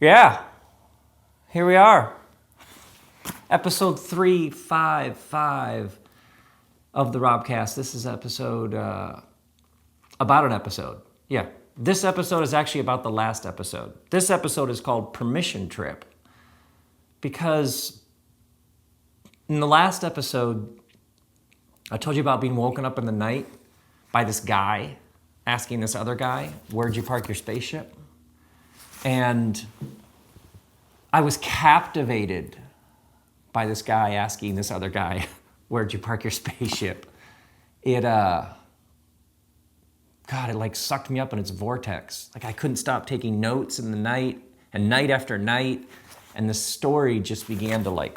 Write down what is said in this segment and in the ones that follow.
Yeah, here we are. Episode 355 of the ROBCAST. This is episode, about an episode. Yeah, this episode is actually about the last episode. This episode is called Permission Trip. Because in the last episode, I told you about being woken up in the night by this guy asking this other guy, "Where'd you park your spaceship?" And I was captivated by this guy asking this other guy, "Where'd you park your spaceship?" It like sucked me up in its vortex. Like I couldn't stop taking notes in the night and night after night. And the story just began to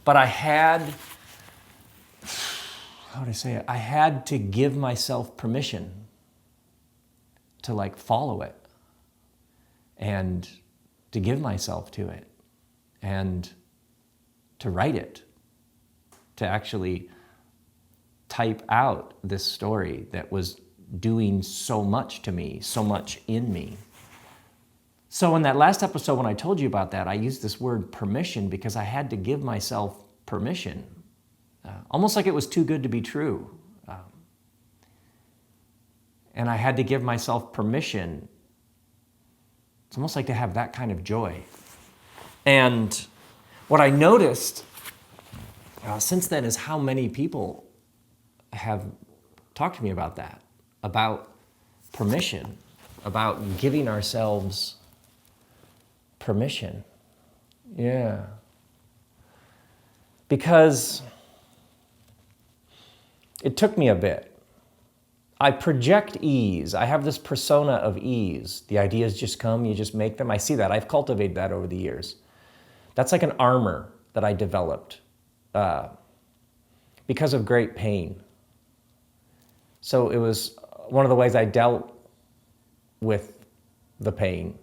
but I had, how would I say it? I had to give myself permission to follow it and to give myself to it and to write it, to actually type out this story that was doing so much to me, so much in me. So in that last episode, when I told you about that, I used this word permission because I had to give myself permission, almost like it was too good to be true. And I had to give myself permission. It's almost like to have that kind of joy. And what I noticed since then is how many people have talked to me about that, about permission, about giving ourselves permission. Yeah. Because it took me a bit. I project ease. I have this persona of ease. The ideas just come, you just make them. I see that. I've cultivated that over the years. That's like an armor that I developed because of great pain. So it was one of the ways I dealt with the pain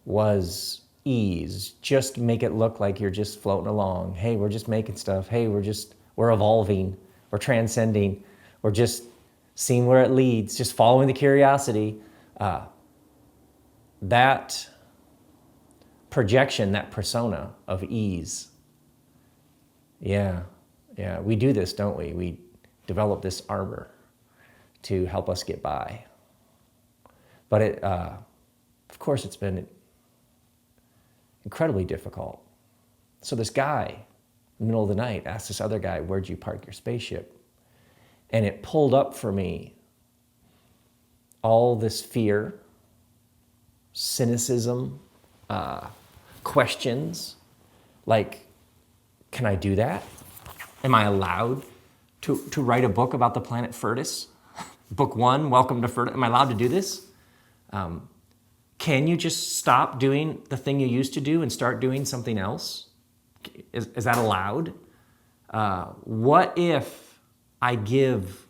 was ease. Just make it look like you're just floating along. Hey, we're just making stuff. Hey, we're evolving. We're transcending. We're just seeing where it leads, just following the curiosity. That projection, that persona of ease. Yeah, we do this, don't we? We develop this armor to help us get by. But of course, it's been incredibly difficult. So this guy, in the middle of the night, asked this other guy, "Where'd you park your spaceship?" And it pulled up for me all this fear, cynicism, questions, like, can I do that? Am I allowed to write a book about the planet Furtus? Book 1, Welcome to Furtus. Am I allowed to do this? Can you just stop doing the thing you used to do and start doing something else? Is that allowed? What if I give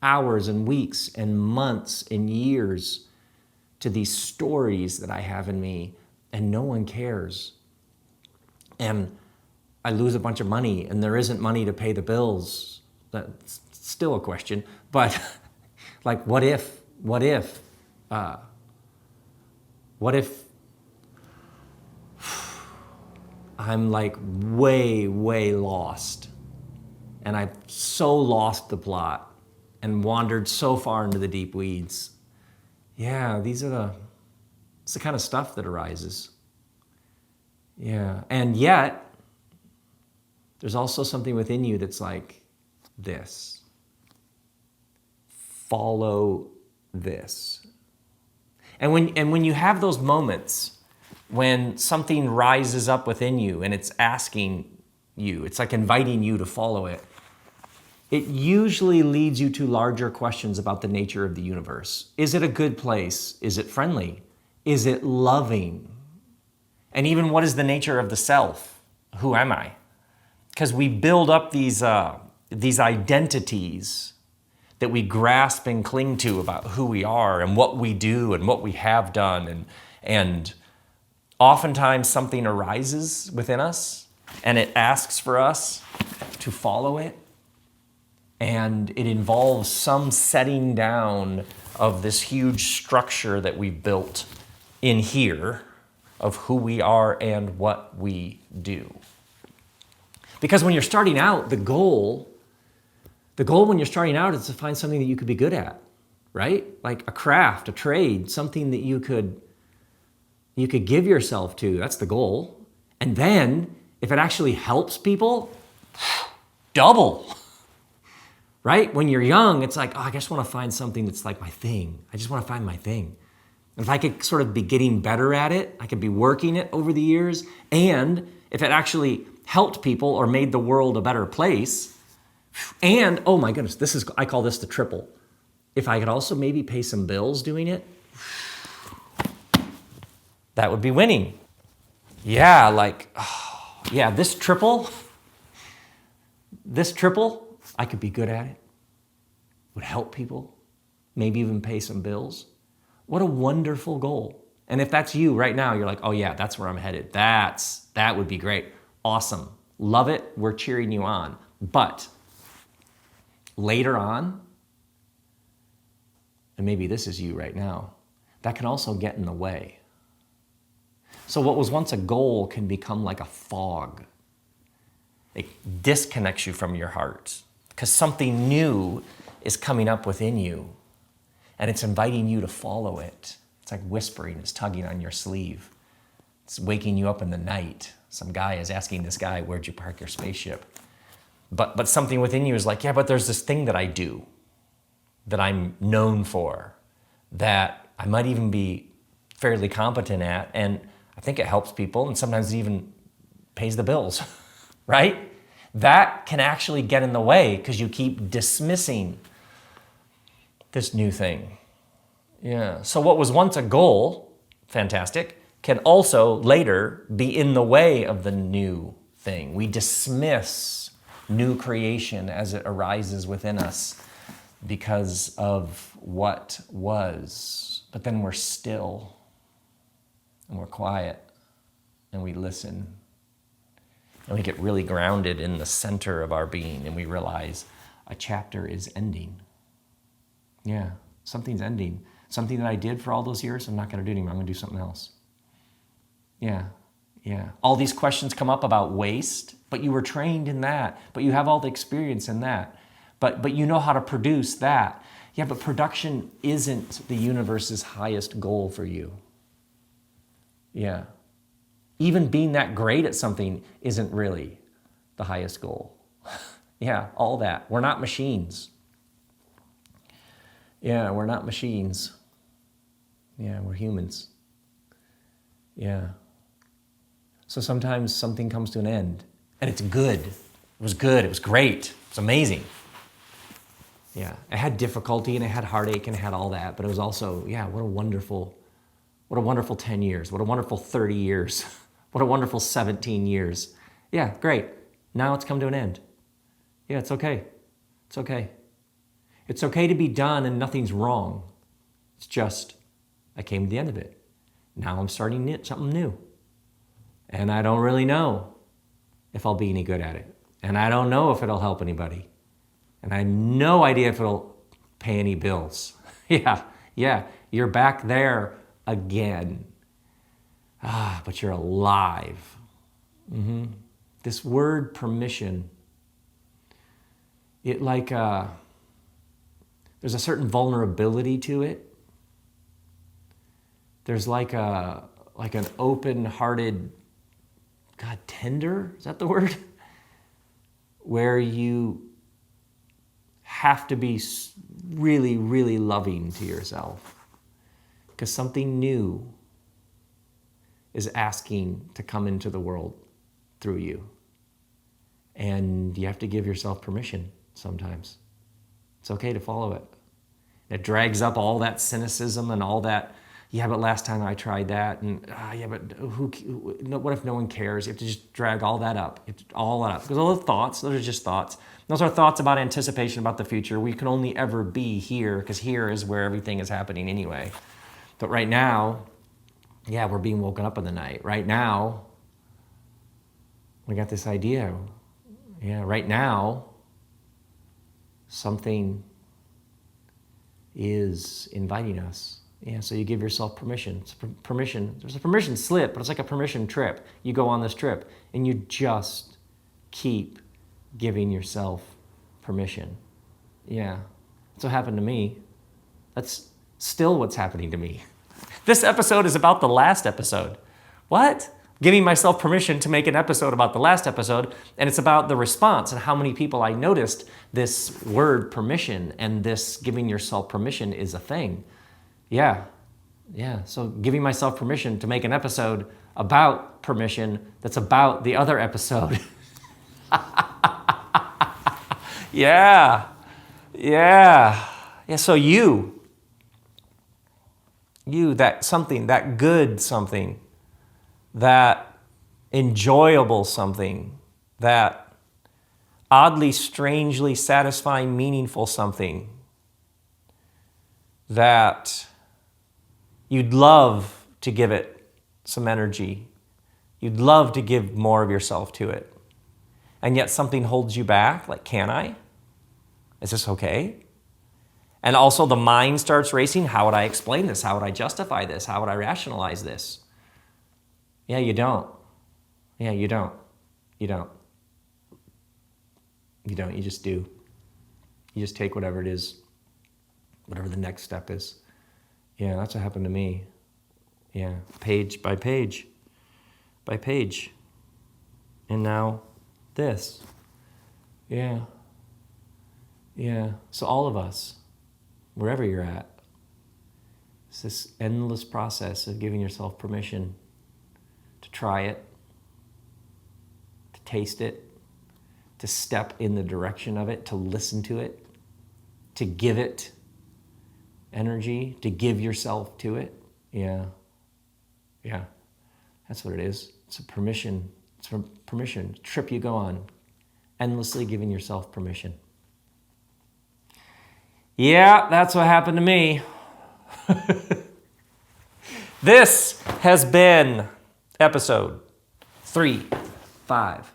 hours and weeks and months and years to these stories that I have in me and no one cares? And I lose a bunch of money and there isn't money to pay the bills. That's still a question. But what if I'm way, way lost and I've so lost the plot and wandered so far into the deep weeds? Yeah, it's the kind of stuff that arises. Yeah, and yet there's also something within you that's like this. Follow this. And when you have those moments when something rises up within you and it's asking you, it's like inviting you to follow it, it usually leads you to larger questions about the nature of the universe. Is it a good place? Is it friendly? Is it loving? And even what is the nature of the self? Who am I? Because we build up these identities that we grasp and cling to about who we are and what we do and what we have done. And oftentimes something arises within us and it asks for us to follow it. And it involves some setting down of this huge structure that we built in here of who we are and what we do. Because when you're starting out, the goal when you're starting out is to find something that you could be good at, right? Like a craft, a trade, something that you could give yourself to. That's the goal. And then if it actually helps people, double, right? When you're young, it's like, oh, I just want to find something that's like my thing. I just want to find my thing. And if I could sort of be getting better at it, I could be working it over the years. And if it actually helped people or made the world a better place, and oh my goodness, I call this the triple. If I could also maybe pay some bills doing it, that would be winning. Yeah, this triple, I could be good at it, would help people, maybe even pay some bills. What a wonderful goal. And if that's you right now, you're like, oh yeah, that's where I'm headed. That would be great. Awesome. Love it. We're cheering you on. But later on, and maybe this is you right now, that can also get in the way. So what was once a goal can become like a fog. It disconnects you from your heart because something new is coming up within you and it's inviting you to follow it. It's like whispering, it's tugging on your sleeve. It's waking you up in the night. Some guy is asking this guy, where'd you park your spaceship? But something within you is like, yeah, but there's this thing that I do that I'm known for, that I might even be fairly competent at, and I think it helps people, and sometimes it even pays the bills, right? That can actually get in the way because you keep dismissing this new thing. Yeah. So what was once a goal, fantastic, can also later be in the way of the new thing. We dismiss new creation as it arises within us because of what was. But then we're still and we're quiet and we listen and we get really grounded in the center of our being and we realize a chapter is ending. Yeah, something's ending. Something that I did for all those years, I'm not going to do anymore. I'm going to do something else. Yeah. All these questions come up about waste, but you were trained in that, but you have all the experience in that, but you know how to produce that. Yeah, but production isn't the universe's highest goal for you. Yeah. Even being that great at something isn't really the highest goal. Yeah, all that. We're not machines. Yeah, we're not machines. Yeah, we're humans. Yeah. So sometimes something comes to an end, and it's good. It was good. It was great. It was amazing. Yeah, it had difficulty, and it had heartache, and it had all that, but it was also, yeah, what a wonderful 10 years. What a wonderful 30 years. What a wonderful 17 years. Yeah, great. Now it's come to an end. Yeah, it's okay. It's okay. It's okay to be done and nothing's wrong. It's just, I came to the end of it. Now I'm starting something new. And I don't really know if I'll be any good at it. And I don't know if it'll help anybody. And I have no idea if it'll pay any bills. Yeah, you're back there again. But you're alive. This word permission, it there's a certain vulnerability to it. There's like an open-hearted, tender, is that the word? Where you have to be really, really loving to yourself because something new is asking to come into the world through you. And you have to give yourself permission sometimes. It's okay to follow it. It drags up all that cynicism and all that, yeah, but last time I tried that, and yeah, but what if no one cares? You have to just drag all that up. All that up. Because all the thoughts, those are just thoughts. Those are thoughts about anticipation about the future. We can only ever be here, because here is where everything is happening anyway. But right now, yeah, we're being woken up in the night. Right now, we got this idea. Yeah, right now, something is inviting us Yeah, so you give yourself permission. It's permission. There's a permission slip, but it's like a permission trip. You go on this trip and you just keep giving yourself permission. Yeah, that's what happened to me. That's still what's happening to me. This episode is about the last episode. What? Giving myself permission to make an episode about the last episode, and it's about the response and how many people I noticed this word permission and this giving yourself permission is a thing. Yeah. So giving myself permission to make an episode about permission that's about the other episode. Yeah. So you, that something, that good something, that enjoyable something, that oddly, strangely satisfying, meaningful something, that you'd love to give it some energy. You'd love to give more of yourself to it. And yet something holds you back, like, can I? Is this okay? And also the mind starts racing. How would I explain this? How would I justify this? How would I rationalize this? Yeah, you don't. You just do. You just take whatever it is, whatever the next step is. Yeah, that's what happened to me. Yeah, page by page by page. And now this. Yeah. So all of us, wherever you're at, it's this endless process of giving yourself permission to try it, to taste it, to step in the direction of it, to listen to it, to give it energy, to give yourself to it. Yeah. That's what it is. It's a permission. It's a permission trip you go on, endlessly giving yourself permission. Yeah, that's what happened to me. This has been episode 355.